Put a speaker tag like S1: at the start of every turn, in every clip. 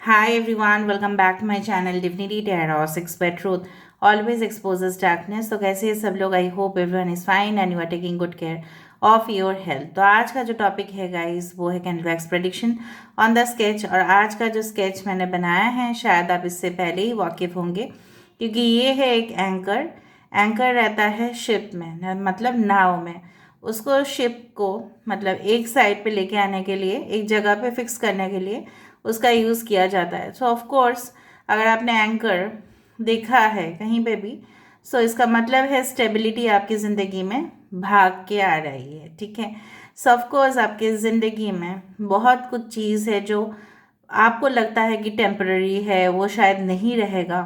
S1: Hi everyone, welcome back to my channel Divinity Tarot 6 by Truth always exposes darkness। तो कैसे हैं सब लोग? I hope everyone is fine and you are taking good care of your health. तो आज का जो topic है गाइस वो है candle wax prediction on the sketch. और आज का जो स्केच मैंने बनाया है शायद आप इससे पहले ही वाकिफ होंगे, क्योंकि ये है एक एंकर। एंकर रहता है शिप में, मतलब नाव में। उसको शिप को मतलब एक साइड पे लेके आने के लिए, एक जगह पे फिक्स करने के लिए उसका यूज़ किया जाता है। सो ऑफ कोर्स अगर आपने एंकर देखा है कहीं पे भी, सो इसका मतलब है स्टेबिलिटी आपकी ज़िंदगी में भाग के आ रही है। ठीक है। सो ऑफ कोर्स आपकी ज़िंदगी में बहुत कुछ चीज़ है जो आपको लगता है कि टेम्पररी है, वो शायद नहीं रहेगा।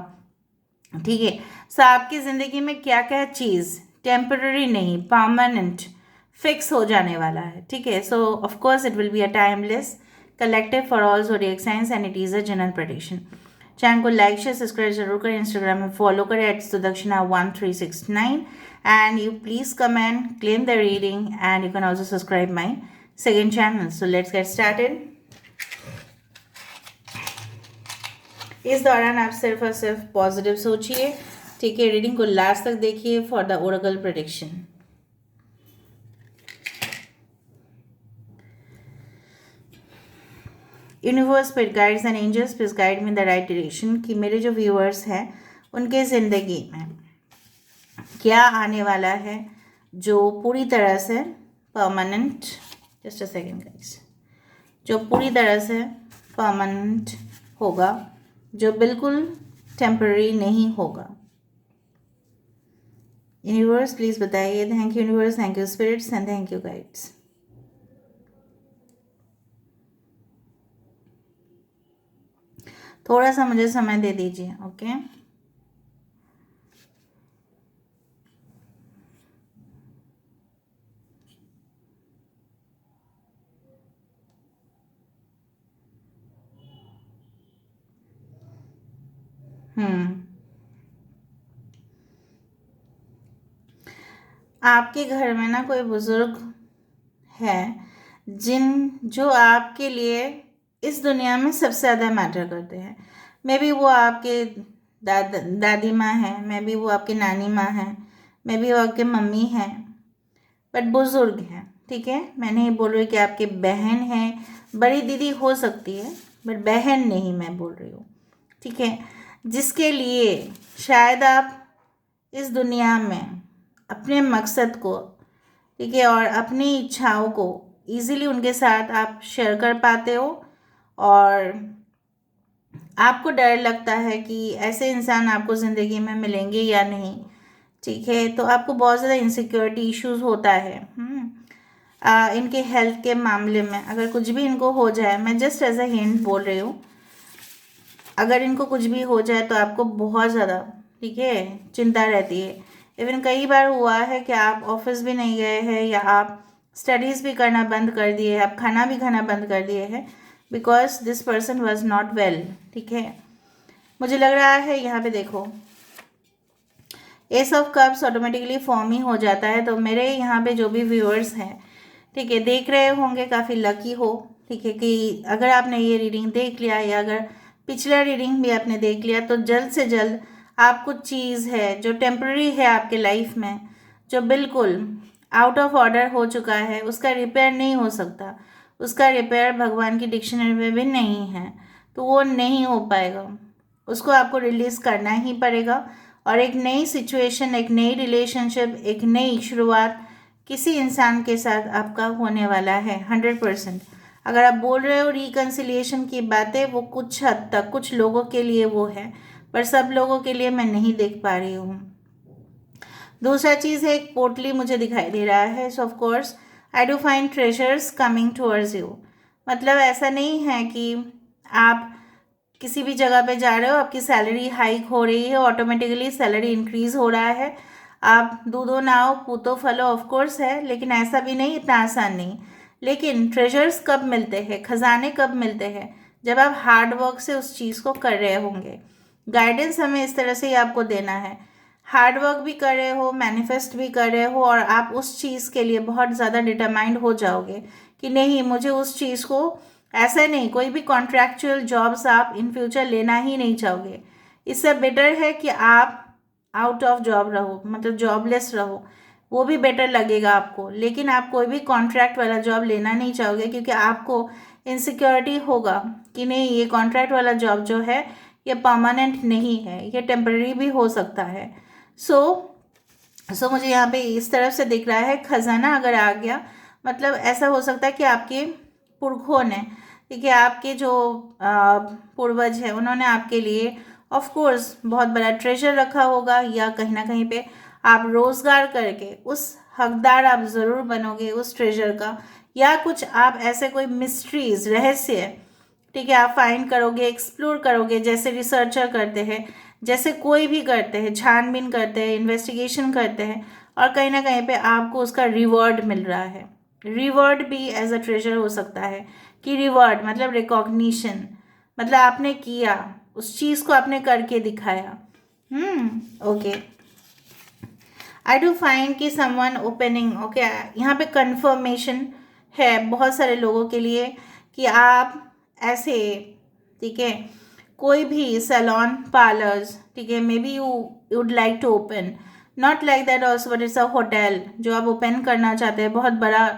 S1: ठीक है। सो आपकी ज़िंदगी में क्या क्या चीज़ टेम्पररी नहीं, परमानेंट फिक्स हो जाने वाला है। ठीक है। सो of course it will be a timeless collective for all zodiac science and it is a general prediction. Channel को लाइक शेयर सब्सक्राइब जरूर करें, इंस्टाग्राम में फॉलो करें @sudakshinah1369 and you please comment claim the reading and you can also subscribe my second channel. So let's get started. इस दौरान आप सिर्फ और सिर्फ पॉजिटिव सोचिए। ठीक है। रीडिंग को लास्ट तक देखिए for the oracle prediction. Universe, spirit guides and angels please guide me the right direction कि मेरे जो व्यूअर्स हैं उनके ज़िंदगी में क्या आने वाला है जो पूरी तरह से permanent, just a second guys, जो पूरी तरह से परमानेंट होगा, जो बिल्कुल टेम्पररी नहीं होगा। यूनिवर्स प्लीज़ बताइए। Thank you universe, thank you spirits and thank you guides. थोड़ा सा मुझे समय दे दीजिए। ओके। आपके घर में ना कोई बुजुर्ग है जो आपके लिए इस दुनिया में सबसे ज़्यादा मैटर करते हैं। मे बी वो आपके दादी माँ हैं, मे बी वो आपकी नानी माँ हैं, मे बी वो आपके मम्मी हैं, बट बुज़ुर्ग हैं। ठीक है। मैं नहीं बोल रही कि आपकी बहन है, बड़ी दीदी हो सकती है, बट बहन नहीं मैं बोल रही हूँ। ठीक है। जिसके लिए शायद आप इस दुनिया में अपने मकसद को, ठीक है, और अपनी इच्छाओं को इजीली उनके साथ आप शेयर कर पाते हो। और आपको डर लगता है कि ऐसे इंसान आपको ज़िंदगी में मिलेंगे या नहीं। ठीक है। तो आपको बहुत ज़्यादा इनसिक्योरिटी इश्यूज होता है इनके हेल्थ के मामले में। अगर कुछ भी इनको हो जाए, मैं जस्ट एज अ हिंट बोल रही हूँ, अगर इनको कुछ भी हो जाए तो आपको बहुत ज़्यादा, ठीक है, चिंता रहती है। इवन कई बार हुआ है कि आप ऑफिस भी नहीं गए हैं या आप स्टडीज़ भी करना बंद कर दिए, आप खाना भी खाना बंद कर दिए हैं because this person was not well. ठीक है। मुझे लग रहा है यहाँ पे देखो, ace of cups automatically form ही हो जाता है। तो मेरे यहाँ पे जो भी व्यूअर्स हैं, ठीक है, देख रहे होंगे, काफ़ी लकी हो, ठीक है, कि अगर आपने ये रीडिंग देख लिया या अगर पिछला रीडिंग भी आपने देख लिया तो जल्द से जल्द आप कुछ चीज़ है जो टेम्प्रेरी है आपके लाइफ में, जो बिल्कुल आउट ऑफ ऑर्डर हो चुका है, उसका रिपेयर नहीं हो सकता, उसका रिपेयर भगवान की डिक्शनरी में भी नहीं है, तो वो नहीं हो पाएगा। उसको आपको रिलीज़ करना ही पड़ेगा और एक नई सिचुएशन, एक नई रिलेशनशिप, एक नई शुरुआत किसी इंसान के साथ आपका होने वाला है 100%। अगर आप बोल रहे हो रिकन्सिलिएशन की बातें, वो कुछ हद तक कुछ लोगों के लिए वो है, पर सब लोगों के लिए मैं नहीं देख पा रही हूँ। दूसरा चीज़ है, एक पोटली मुझे दिखाई दे रहा है। सो of course I do find treasures coming towards you. मतलब ऐसा नहीं है कि आप किसी भी जगह पे जा रहे हो, आपकी सैलरी हाइक हो रही है, ऑटोमेटिकली सैलरी इंक्रीज हो रहा है, आप दूधो नाव पूतो फलो, ऑफ कोर्स है, लेकिन ऐसा भी नहीं, इतना आसान नहीं। लेकिन ट्रेजर्स कब मिलते हैं, खजाने कब मिलते हैं? जब आप हार्ड वर्क से उस चीज़ को कर रहे होंगे। गाइडेंस हमें इस तरह से ही आपको देना है। हार्ड वर्क भी कर रहे हो, मैनिफेस्ट भी कर रहे हो, और आप उस चीज़ के लिए बहुत ज़्यादा डिटरमाइंड हो जाओगे कि नहीं, मुझे उस चीज़ को ऐसा नहीं, कोई भी कॉन्ट्रैक्चुअल जॉब्स आप इन फ्यूचर लेना ही नहीं चाहोगे। इससे बेटर है कि आप आउट ऑफ जॉब रहो, मतलब जॉबलेस रहो, वो भी बेटर लगेगा आपको। लेकिन आप कोई भी कॉन्ट्रैक्ट वाला जॉब लेना नहीं चाहोगे, क्योंकि आपको इनसिक्योरिटी होगा कि नहीं, ये कॉन्ट्रैक्ट वाला जॉब जो है ये परमानेंट नहीं है, ये टेम्पररी भी हो सकता है। सो मुझे यहाँ पे इस तरफ से दिख रहा है खजाना अगर आ गया, मतलब ऐसा हो सकता है कि आपके पुरखों ने, ठीक है, आपके जो पूर्वज हैं उन्होंने आपके लिए ऑफ कोर्स बहुत बड़ा ट्रेजर रखा होगा, या कहीं ना कहीं पे आप रोज़गार करके उस हकदार आप ज़रूर बनोगे उस ट्रेजर का, या कुछ आप ऐसे कोई मिस्ट्रीज, रहस्य, ठीक है, आप फाइंड करोगे, एक्सप्लोर करोगे, जैसे रिसर्चर करते हैं, जैसे कोई भी करते हैं, छानबीन करते हैं, इन्वेस्टिगेशन करते हैं, और कहीं ना कहीं पे आपको उसका रिवॉर्ड मिल रहा है। रिवॉर्ड भी एज अ ट्रेजर हो सकता है कि रिवॉर्ड मतलब रिकॉग्निशन, मतलब आपने किया, उस चीज़ को आपने करके दिखाया। ओके, आई डू फाइंड कि समवन ओपनिंग, ओके, यहाँ पे कंफर्मेशन है बहुत सारे लोगों के लिए कि आप ऐसे, ठीक है, कोई भी सैलॉन, पार्लर्स, ठीक है, maybe you would like to open, not like that also, but it's a hotel जो आप ओपन करना चाहते हैं, बहुत बड़ा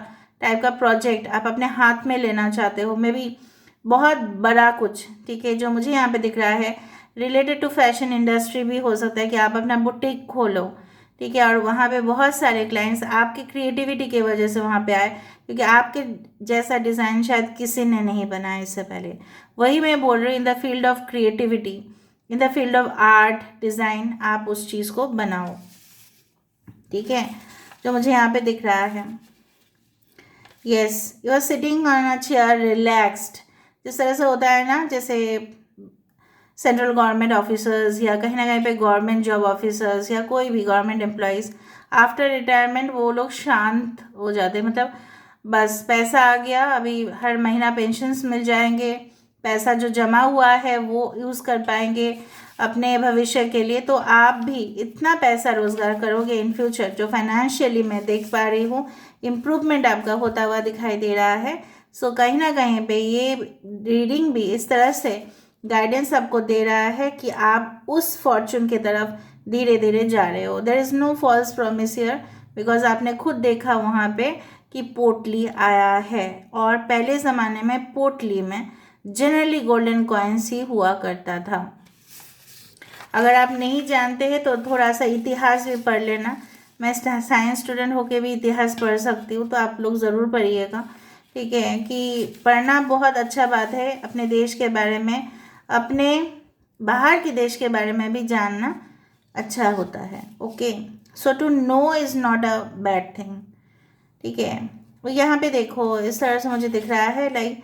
S1: टाइप का प्रोजेक्ट आप अपने हाथ में लेना चाहते हो, मे बी बहुत बड़ा कुछ, ठीक है, जो मुझे यहाँ पे दिख रहा है रिलेटेड टू फैशन इंडस्ट्री भी हो सकता है कि आप अपना बुटीक खोलो, ठीक है, और वहाँ पे बहुत सारे क्लाइंट्स आपकी क्रिएटिविटी की वजह से वहाँ पे आए, क्योंकि आपके जैसा डिज़ाइन शायद किसी ने नहीं बनाया इससे पहले। वही मैं बोल रही हूँ, in the field of creativity, in the field of art design, आप उस चीज़ को बनाओ, ठीक है, जो मुझे यहाँ पे दिख रहा है। Yes, you are sitting on a chair relaxed, जिस तरह से होता है ना, जैसे सेंट्रल गवर्नमेंट ऑफिसर्स या कहीं ना कहीं पे गवर्नमेंट जॉब ऑफिसर्स या कोई भी गवर्नमेंट एम्प्लॉयज़ आफ्टर रिटायरमेंट वो लोग शांत हो जाते हैं, मतलब बस पैसा आ गया, अभी हर महीना पेंशन्स मिल जाएंगे, पैसा जो जमा हुआ है वो यूज़ कर पाएंगे अपने भविष्य के लिए। तो आप भी इतना पैसा रोज़गार करोगे इन फ्यूचर, जो फाइनेंशियली मैं देख पा रही हूँ इम्प्रूवमेंट आपका होता हुआ दिखाई दे रहा है। सो कहीं ना कहीं पे ये रीडिंग भी इस तरह से गाइडेंस आपको दे रहा है कि आप उस फॉर्चून की तरफ धीरे धीरे जा रहे हो। There is no false promise here, because आपने खुद देखा वहाँ पे कि पोटली आया है, और पहले ज़माने में पोटली में जनरली गोल्डन कॉइन्स ही हुआ करता था। अगर आप नहीं जानते हैं तो थोड़ा सा इतिहास भी पढ़ लेना, मैं साइंस स्टूडेंट होके भी इतिहास पढ़ सकती हूँ, तो आप लोग ज़रूर पढ़िएगा, ठीक है, कि पढ़ना बहुत अच्छा बात है, अपने देश के बारे में, अपने बाहर के देश के बारे में भी जानना अच्छा होता है। Okay, so to know is not a bad thing, ठीक है। तो यहाँ पे देखो इस तरह से मुझे दिख रहा है, लाइक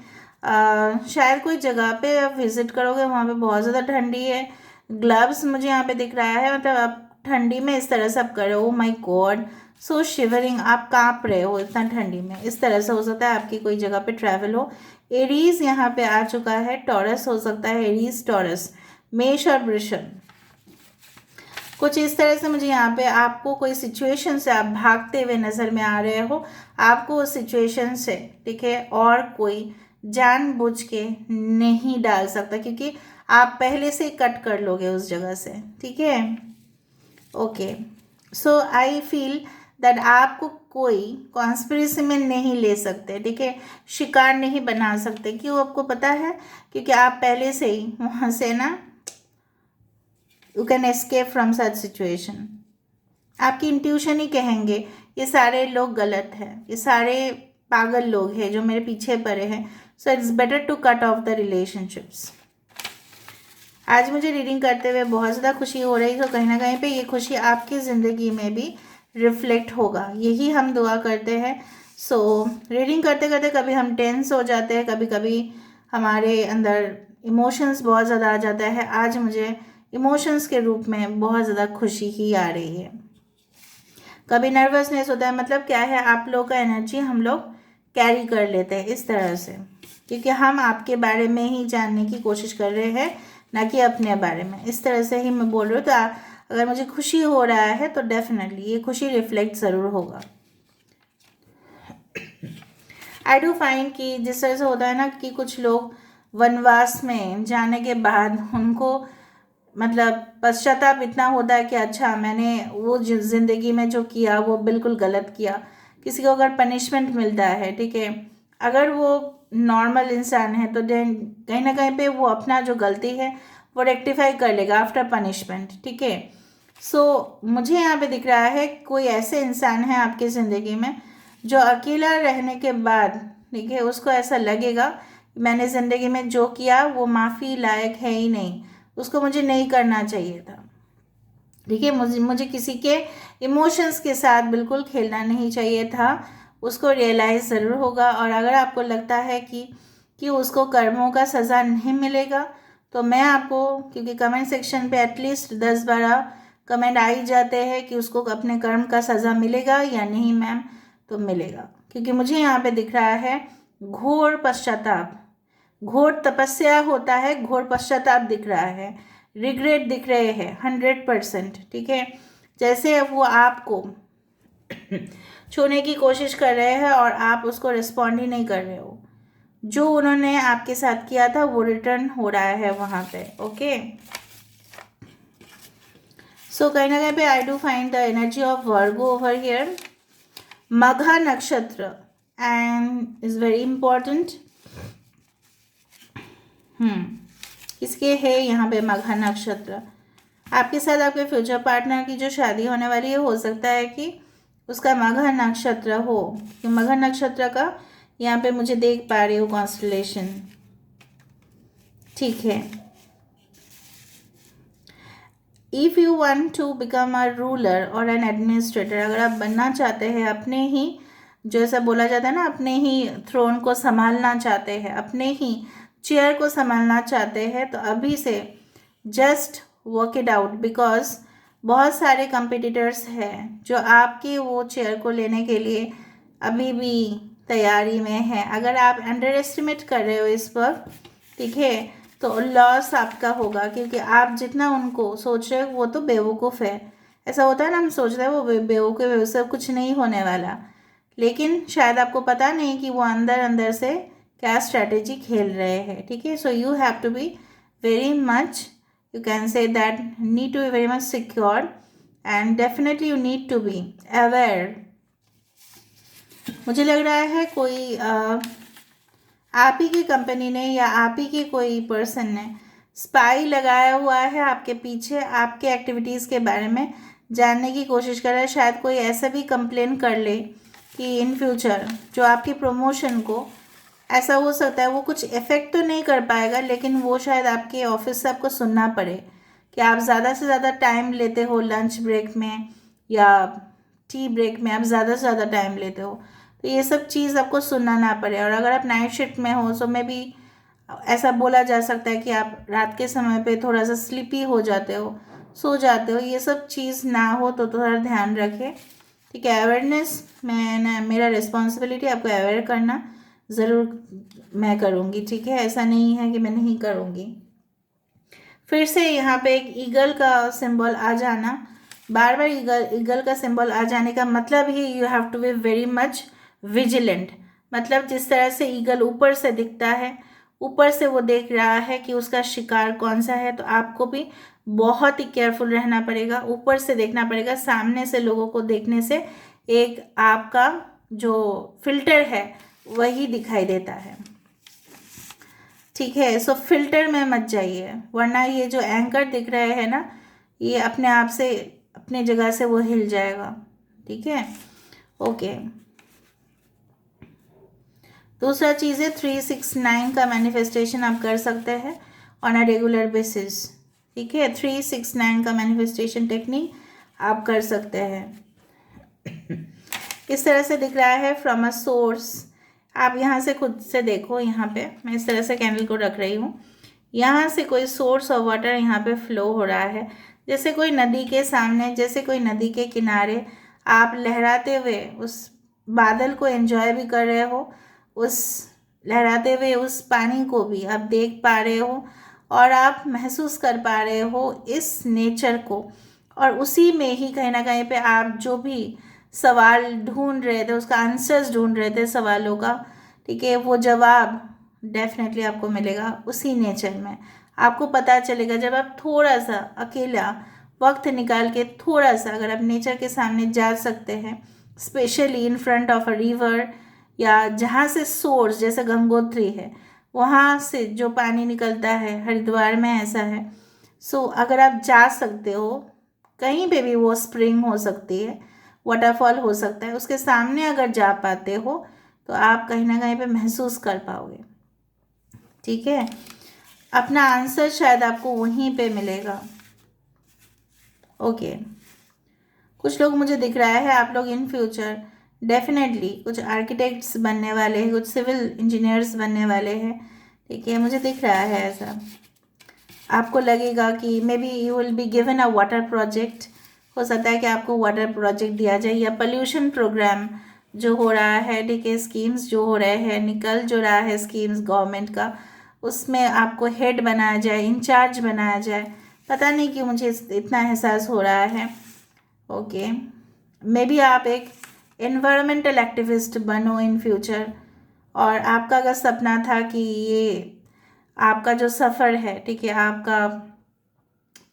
S1: शायद कोई जगह पे आप विज़िट करोगे, वहाँ पे बहुत ज़्यादा ठंडी है, ग्लव्स मुझे यहाँ पे दिख रहा है, मतलब आप ठंडी में इस तरह से आप कर रहे हो, माई गॉड सो शिवरिंग, आप काँप रहे हो इतना ठंडी में, इस तरह से हो सकता है आपकी कोई जगह पे ट्रैवल हो। एरीज यहाँ पे आ चुका है, टॉरस हो सकता है, एरीज टॉरस, मेष और वृषभ, कुछ इस तरह से मुझे यहाँ पे आपको कोई सिचुएशन से आप भागते हुए नज़र में आ रहे हो, आपको उस सिचुएशन से, ठीक है, और कोई जानबूझ के नहीं डाल सकता, क्योंकि आप पहले से कट कर लोगे उस जगह से, ठीक है। Okay, so I feel that आपको कोई कॉन्स्पिरेसी में नहीं ले सकते, ठीक है, शिकार नहीं बना सकते। क्यों आपको पता है? क्योंकि आप पहले से ही वहाँ से ना, you can escape from such situation. आपकी इंट्यूशन ही कहेंगे ये सारे लोग गलत हैं, ये सारे पागल लोग हैं जो मेरे पीछे पड़े हैं, so it's better to cut off the relationships. आज मुझे रीडिंग करते हुए बहुत ज़्यादा खुशी हो रही है, तो कहीं ना कहीं पे ये खुशी आपकी ज़िंदगी में भी रिफ्लेक्ट होगा, यही हम दुआ करते हैं। सो रीडिंग करते करते कभी हम टेंस हो जाते हैं, कभी कभी हमारे अंदर इमोशंस बहुत ज़्यादा आ जाता है। आज मुझे इमोशंस के रूप में बहुत ज़्यादा खुशी ही आ रही है। कभी नर्वसनेस होता है, मतलब क्या है, आप लोग का एनर्जी हम लोग कैरी कर लेते हैं इस तरह से, क्योंकि हम आपके बारे में ही जानने की कोशिश कर रहे हैं, ना कि अपने बारे में। इस तरह से ही मैं बोल रही हूँ। तो अगर मुझे खुशी हो रहा है तो डेफिनेटली ये खुशी रिफ्लेक्ट ज़रूर होगा। आई डू फाइंड कि जिस तरह से होता है ना कि कुछ लोग वनवास में जाने के बाद उनको मतलब पश्चाताप इतना होता है कि अच्छा मैंने वो ज़िंदगी में जो किया वो बिल्कुल गलत किया। किसी को अगर पनिशमेंट मिलता है, ठीक है, अगर वो नॉर्मल इंसान है तो देन कहीं ना कहीं पे वो अपना जो गलती है वो रेक्टिफाई कर लेगा आफ्टर पनिशमेंट, ठीक है। सो मुझे यहाँ पे दिख रहा है कोई ऐसे इंसान है आपकी ज़िंदगी में जो अकेला रहने के बाद, ठीक है, उसको ऐसा लगेगा मैंने ज़िंदगी में जो किया वो माफ़ी लायक है ही नहीं, उसको मुझे नहीं करना चाहिए था, ठीक है। मुझे मुझे किसी के इमोशंस के साथ बिल्कुल खेलना नहीं चाहिए था। उसको रियलाइज़ ज़रूर होगा। और अगर आपको लगता है कि उसको कर्मों का सज़ा नहीं मिलेगा तो मैं आपको, क्योंकि कमेंट सेक्शन पे एटलीस्ट 10-12 कमेंट आ ही जाते हैं कि उसको अपने कर्म का सज़ा मिलेगा या नहीं मैम, तो मिलेगा, क्योंकि मुझे यहाँ पे दिख रहा है घोर पश्चाताप, घोर तपस्या होता है, घोर पश्चाताप दिख रहा है, रिग्रेट दिख रहे हैं 100%, ठीक है। जैसे वो आपको छूने की कोशिश कर रहे हैं और आप उसको रिस्पॉन्ड ही नहीं कर रहे हो, जो उन्होंने आपके साथ किया था वो रिटर्न हो रहा है वहाँ पे, ओके। सो कहीं ना कहीं पे I do find the energy of Virgo over here, Magha nakshatra and is very important. किसके है यहाँ पे मघा नक्षत्र? आपके साथ आपके फ्यूचर पार्टनर की जो शादी होने वाली है, हो सकता है कि उसका मघा नक्षत्र हो, कि मघा नक्षत्र का यहाँ पे मुझे देख पा रही हूँ कॉन्स्टलेशन, ठीक है। If you want to become a ruler और एन एडमिनिस्ट्रेटर, अगर आप बनना चाहते हैं अपने ही, जो ऐसा बोला जाता है ना, अपने ही थ्रोन को संभालना चाहते हैं, अपने ही चेयर को संभालना चाहते हैं, तो अभी से just work it out, because बहुत सारे कंपिटिटर्स हैं जो आपके वो चेयर को लेने के लिए अभी भी तैयारी में है। अगर आप अंडर एस्टिमेट कर रहे हो इस वक्त, ठीक है, तो लॉस आपका होगा, क्योंकि आप जितना उनको सोच रहे हो वो तो बेवकूफ़ है। ऐसा होता है ना, हम सोच रहे हैं वो बेवकूफ़ है, उससे कुछ नहीं होने वाला, लेकिन शायद आपको पता नहीं कि वो अंदर अंदर से क्या स्ट्रैटेजी खेल रहे हैं, ठीक है। So you have to be very much, you can say that, need to be very much secure and definitely you need to be aware। मुझे लग रहा है कोई आप ही की कंपनी ने या आप ही के कोई पर्सन ने स्पाई लगाया हुआ है आपके पीछे, आपके एक्टिविटीज़ के बारे में जानने की कोशिश कर रहा है। शायद कोई ऐसा भी कंप्लेन कर ले कि इन फ्यूचर जो आपकी प्रमोशन को, ऐसा हो सकता है वो कुछ इफ़ेक्ट तो नहीं कर पाएगा, लेकिन वो शायद आपके ऑफिस से आपको सुनना पड़े कि आप ज़्यादा से ज़्यादा टाइम लेते हो लंच ब्रेक में या टी ब्रेक में, आप ज़्यादा से ज़्यादा टाइम लेते हो, तो ये सब चीज़ आपको सुनना ना पड़े। और अगर आप नाइट शिफ्ट में हो तो में भी ऐसा बोला जा सकता है कि आप रात के समय पे थोड़ा सा स्लीपी हो जाते हो, सो जाते हो, ये सब चीज़ ना हो तो थोड़ा ध्यान रखें, ठीक है। अवेयरनेस मेरा रिस्पॉन्सिबिलिटी आपको अवेयर करना ज़रूर मैं करूँगी, ठीक है, ऐसा नहीं है कि मैं नहीं करूँगी। फिर से यहाँ पे एक ईगल का सिंबल आ जाना, बार बार ईगल का सिंबल आ जाने का मतलब ही you have to be very much vigilant. मतलब जिस तरह से ईगल ऊपर से दिखता है, ऊपर से वो देख रहा है कि उसका शिकार कौन सा है, तो आपको भी बहुत ही केयरफुल रहना पड़ेगा, ऊपर से देखना पड़ेगा। सामने से लोगों को देखने से एक आपका जो फिल्टर है वही दिखाई देता है, ठीक है। सो फिल्टर में मत जाइए, वरना ये जो एंकर दिख रहे हैं ना, ये अपने आप से अपने जगह से वो हिल जाएगा, ठीक है, ओके। दूसरा चीज़ है 369 का मैनिफेस्टेशन आप कर सकते हैं ऑन अ रेगुलर बेसिस, ठीक है। 369 का मैनिफेस्टेशन टेक्निक आप कर सकते हैं। इस तरह से दिख रहा है फ्रॉम अ सोर्स। आप यहाँ से खुद से देखो, यहाँ पे मैं इस तरह से कैंडल को रख रही हूँ, यहाँ से कोई सोर्स ऑफ वाटर यहाँ पे फ्लो हो रहा है, जैसे कोई नदी के सामने, जैसे कोई नदी के किनारे आप लहराते हुए उस बादल को एंजॉय भी कर रहे हो, उस लहराते हुए उस पानी को भी आप देख पा रहे हो और आप महसूस कर पा रहे हो इस नेचर को। और उसी में ही कहीं ना कहीं पे आप जो भी सवाल ढूंढ रहे थे, उसका आंसर्स ढूंढ रहे थे सवालों का, ठीक है, वो जवाब डेफिनेटली आपको मिलेगा उसी नेचर में। आपको पता चलेगा जब आप थोड़ा सा अकेला वक्त निकाल के थोड़ा सा अगर आप नेचर के सामने जा सकते हैं, specially in front of a river, या जहाँ से सोर्स जैसे गंगोत्री है वहाँ से जो पानी निकलता है, हरिद्वार में ऐसा है। सो अगर आप जा सकते हो कहीं पे भी, वो स्प्रिंग हो सकती है, वाटरफॉल हो सकता है, उसके सामने अगर जा पाते हो तो आप कहीं ना कहीं पे महसूस कर पाओगे। ठीक है, अपना आंसर शायद आपको वहीं पे मिलेगा। ओके, कुछ लोग मुझे दिख रहा है आप लोग इन फ्यूचर डेफिनेटली कुछ आर्किटेक्ट्स बनने वाले हैं, कुछ सिविल इंजीनियर्स बनने वाले हैं। ठीक है, मुझे दिख रहा है ऐसा। आपको लगेगा कि may be you will be given a water project, हो सकता है कि आपको वाटर प्रोजेक्ट दिया जाए, या पोल्यूशन प्रोग्राम जो हो रहा है, ठीक है, स्कीम्स जो हो रहे हैं, निकल जो रहा है स्कीम्स गवर्नमेंट का, उसमें आपको हेड बनाया जाए, इंचार्ज बनाया जाए। पता नहीं क्यों मुझे इतना एहसास हो रहा है। ओके, मे बी आप एक एनवायरमेंटल एक्टिविस्ट बनो इन फ्यूचर, और आपका अगर सपना था कि ये आपका जो सफ़र है, ठीक है, आपका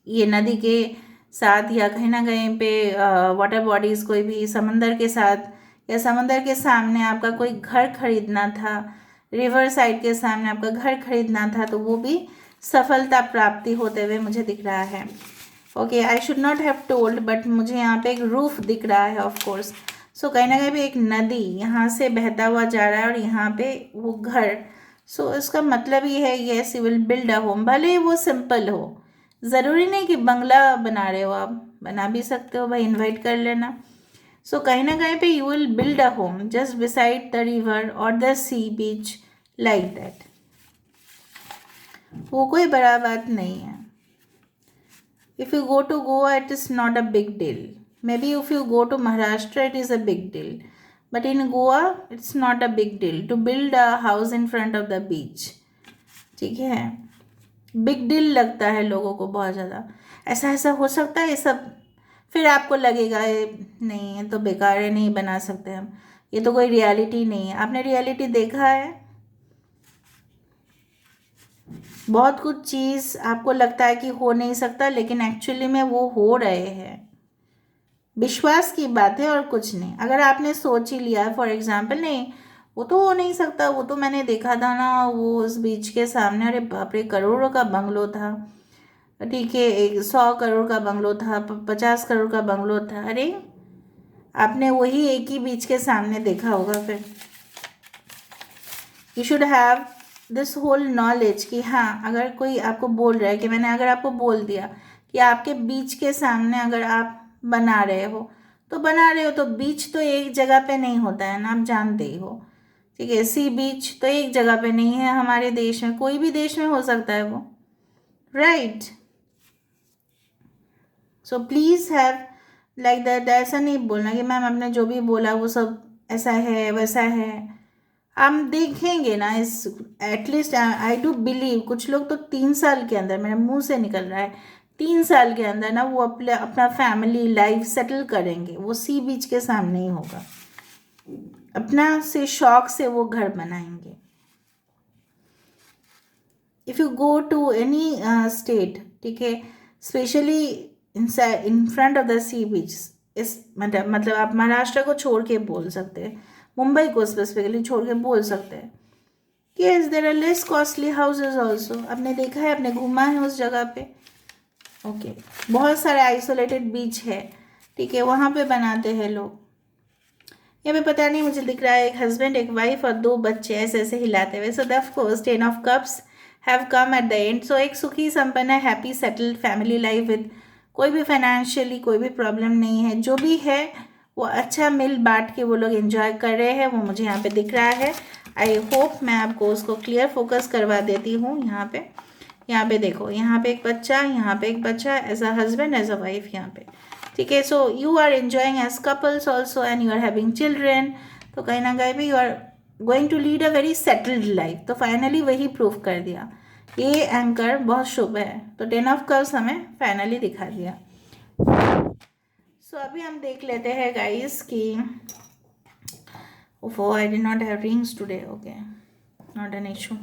S1: ये नदी के साथ या कहीं ना कहीं पे वाटर बॉडीज़, कोई भी समंदर के साथ या समंदर के सामने आपका कोई घर खरीदना था, रिवर साइड के सामने आपका घर खरीदना था, तो वो भी सफलता प्राप्ति होते हुए मुझे दिख रहा है। Okay, I should not have told, but मुझे यहाँ पे एक रूफ दिख रहा है ऑफ कोर्स। सो कहीं ना कहीं पे एक नदी यहाँ से बहता हुआ जा रहा है और यहाँ पे वो घर। सो इसका मतलब ये है, yes you will build a home, भले ही वो सिंपल हो, ज़रूरी नहीं कि बंगला बना रहे हो, आप बना भी सकते हो भाई, इनवाइट कर लेना। सो कहीं ना कहीं पे you will build a home just beside the river और the sea beach, like that. वो कोई बड़ा बात नहीं है। If you go to Goa, it is not a big deal. Maybe if you go to Maharashtra, it is a big deal. But in Goa, it's not a big deal to build a house in front of the beach. ठीक है, big deal लगता है लोगों को बहुत ज़्यादा। ऐसा ऐसा हो सकता है ये सब, फिर आपको लगेगा ये नहीं, ये तो बेकार है, नहीं बना सकते हम, ये तो कोई रियलिटी नहीं है। आपने रियलिटी देखा है, बहुत कुछ चीज़ आपको लगता है कि हो नहीं सकता, लेकिन एक्चुअली में वो हो रहे हैं। विश्वास की बात है और कुछ नहीं। अगर आपने सोच ही लिया फॉर एग्जाम्पल, नहीं वो तो हो नहीं सकता, वो तो मैंने देखा था ना वो उस बीच के सामने, अरे बाप रे, करोड़ों का बंगलो था, ठीक है, 100 करोड़ का बंगलो था, 50 करोड़ का बंगलो था, अरे आपने वही एक ही बीच के सामने देखा होगा। फिर you should have this whole knowledge कि हाँ, अगर कोई आपको बोल रहा है, कि मैंने अगर आपको बोल दिया कि आपके बीच के सामने अगर आप बना रहे हो तो बना रहे हो, तो बीच तो एक जगह पे नहीं होता है ना, आप जानते ही हो। ठीक है, सी बीच तो एक जगह पे नहीं है हमारे देश में, कोई भी देश में हो सकता है वो, right. So please have like that, ऐसा नहीं बोलना कि मैम आपने जो भी बोला वो सब ऐसा है वैसा है। हम देखेंगे ना इस, एटलीस्ट आई डू बिलीव कुछ लोग तो 3 साल के अंदर, मेरे मुंह से निकल रहा है, 3 साल के अंदर ना वो अपने अपना फैमिली लाइफ सेटल करेंगे। वो सी बीच के सामने ही होगा, अपना से शौक से वो घर बनाएंगे। If you go to any state, ठीक है, specially in front of the sea beach, इस मतलब आप महाराष्ट्र को छोड़ के बोल सकते हैं, मुंबई को स्पेसिफिकली छोड़ के बोल सकते हैं कि yes there are less costly houses also. आपने देखा है, आपने घूमा है उस जगह पे। ओके, बहुत सारे आइसोलेटेड बीच है, ठीक है, वहाँ पे बनाते हैं लोग। यहाँ पे पता नहीं, मुझे दिख रहा है एक हस्बैंड, एक वाइफ और 2 बच्चे ऐसे ऐसे हिलाते हुए। So of course 10 of Cups have come at the end. So एक सुखी संपन्न happy settled family life with कोई भी फाइनेंशियली कोई भी प्रॉब्लम नहीं है, जो भी है वो अच्छा मिल बांट के वो लोग एंजॉय कर रहे हैं, वो मुझे यहाँ पे दिख रहा है। आई होप मैं आपको उसको क्लियर फोकस करवा देती हूँ। यहाँ पे देखो, यहाँ पे एक बच्चा, यहाँ पे एक बच्चा, as a husband as a wife यहाँ पे, ठीक है। So you are enjoying as couples also and you are having children, तो कहीं ना कहीं भी you are going to lead a very settled life. तो फाइनली वही प्रूव कर दिया, ये एंकर बहुत शुभ है, तो 10 of Cups हमें फाइनली दिखा दिया। सो अभी हम देख लेते हैं गाइस कि Oh, I did not have rings today. Okay, not an issue.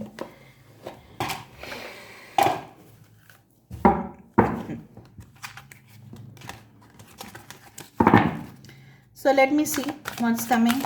S1: So let me see what's coming.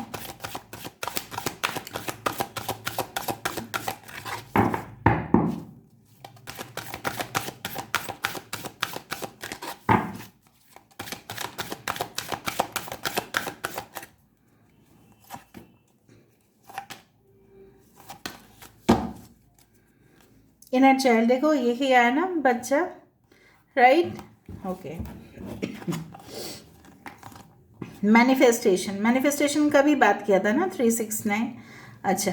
S1: Inner child, देखो यही आया ना बच्चा, राइट? ओके। मैनिफेस्टेशन का भी बात किया था ना 369। अच्छा,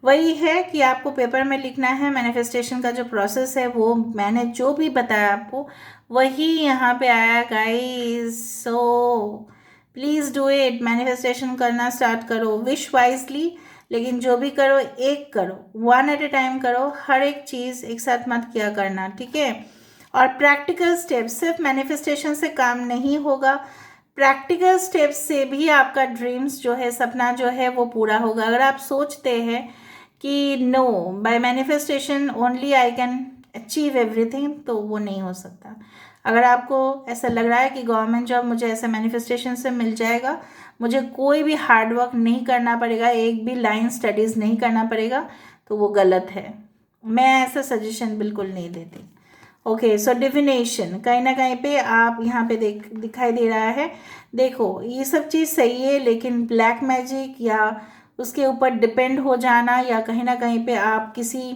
S1: वही है कि आपको पेपर में लिखना है। मैनिफेस्टेशन का जो प्रोसेस है वो मैंने जो भी बताया आपको वही यहाँ पे आया guys. So please do it, manifestation करना स्टार्ट करो, विश वाइजली, लेकिन जो भी करो एक करो, 1 एट ए टाइम करो, हर एक चीज़ एक साथ मत किया करना, ठीक है? और प्रैक्टिकल स्टेप्स, सिर्फ मैनिफेस्टेशन से काम नहीं होगा, प्रैक्टिकल स्टेप्स से भी आपका ड्रीम्स जो है, सपना जो है वो पूरा होगा। अगर आप सोचते हैं कि no, by manifestation only I can achieve everything, तो वो नहीं हो सकता। अगर आपको ऐसा लग रहा है कि गवर्नमेंट जॉब मुझे ऐसा मैनिफेस्टेशन से मिल जाएगा, मुझे कोई भी हार्ड वर्क नहीं करना पड़ेगा, एक भी लाइन स्टडीज़ नहीं करना पड़ेगा, तो वो गलत है। मैं ऐसा सजेशन बिल्कुल नहीं देती। ओके, सो डिविनेशन, कहीं ना कहीं पे आप यहाँ पे दिखाई दे रहा है। देखो ये सब चीज़ सही है, लेकिन ब्लैक मैजिक या उसके ऊपर डिपेंड हो जाना, या कहीं ना कहीं पे आप किसी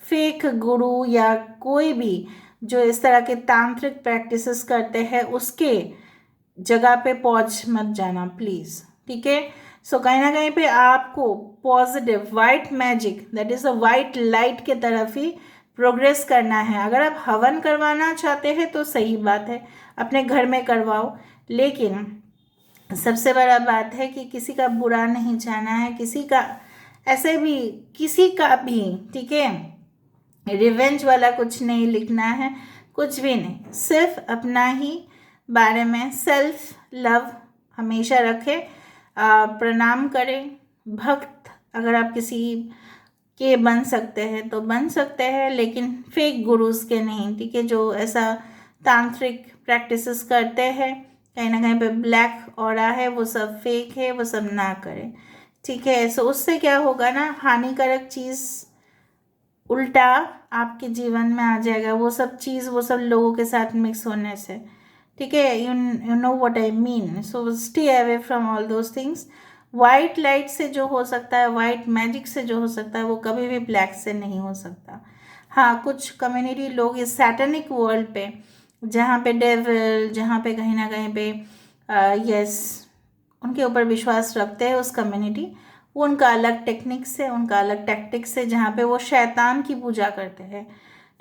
S1: फेक गुरु या कोई भी जो इस तरह के तांत्रिक प्रैक्टिसेस करते हैं उसके जगह पे पहुंच मत जाना प्लीज़, ठीक है? सो कहीं ना कहीं पे आपको positive white magic, that is a white light के तरफ ही प्रोग्रेस करना है। अगर आप हवन करवाना चाहते हैं तो सही बात है, अपने घर में करवाओ, लेकिन सबसे बड़ा बात है कि किसी का बुरा नहीं चाहना है, किसी का ऐसे भी किसी का भी, ठीक है? रिवेंज वाला कुछ नहीं लिखना है, कुछ भी नहीं, सिर्फ अपना ही बारे में सेल्फ लव हमेशा रखें, प्रणाम करें, भक्त अगर आप किसी के बन सकते हैं तो बन सकते हैं, लेकिन फेक गुरुज के नहीं, ठीक है? जो ऐसा तांत्रिक प्रैक्टिसेस करते हैं, कहीं ना कहीं पे ब्लैक ऑरा है, वो सब फेक है, वो सब ना करें, ठीक है? सो उससे क्या होगा ना, हानिकारक चीज़ उल्टा आपके जीवन में आ जाएगा, वो सब चीज़ वो सब लोगों के साथ मिक्स होने से, ठीक है? You know what I mean. So stay away from all those things. White light से जो हो सकता है, वाइट मैजिक से जो हो सकता है, वो कभी भी ब्लैक से नहीं हो सकता। हाँ, कुछ कम्युनिटी लोग इस सैटनिक वर्ल्ड पे, जहाँ पे डेविल, जहाँ पे कहीं ना कहीं पे यस उनके ऊपर विश्वास रखते हैं, उस कम्युनिटी, वो उनका अलग टेक्निक्स है, उनका अलग टैक्टिक्स है, जहाँ पे वो शैतान की पूजा करते हैं,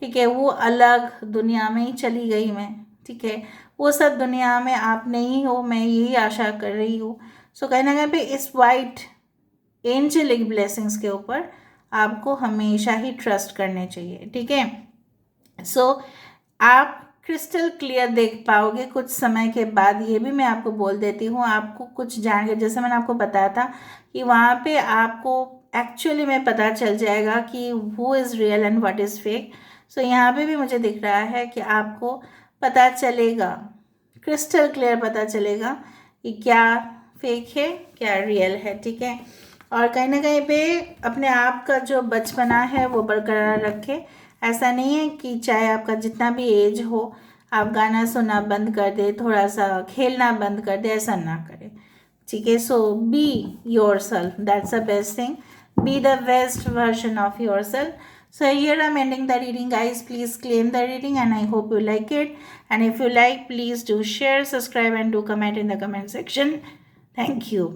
S1: ठीक है? वो अलग दुनिया में ही चली गई मैं, ठीक है? वो सब दुनिया में आप नहीं हो, मैं यही आशा कर रही हूँ। सो कहीं ना कहीं पे इस वाइट एंजेलिक ब्लेसिंग्स के ऊपर आपको हमेशा ही ट्रस्ट करने चाहिए, ठीक है? सो आप क्रिस्टल क्लियर देख पाओगे कुछ समय के बाद, ये भी मैं आपको बोल देती हूँ। आपको कुछ जान के, जैसे मैंने आपको बताया था कि वहाँ पे आपको एक्चुअली में पता चल जाएगा कि who is real and what is fake. So यहाँ पे भी मुझे दिख रहा है कि आपको पता चलेगा, क्रिस्टल क्लियर पता चलेगा कि क्या फेक है क्या रियल है, ठीक है? और कहीं ना कहीं पे अपने आप का जो बचपना है वो बरकरार रखें। ऐसा नहीं है कि चाहे आपका जितना भी एज हो आप गाना सुनना बंद कर दे, थोड़ा सा खेलना बंद कर दे, ऐसा ना करें, ठीक है? So be yourself, that's the best thing, be the best version of yourself. So here I'm ending the reading guys. Please claim the reading and I hope you like it, and if you like please do share, subscribe and do comment in the comment section. Thank you.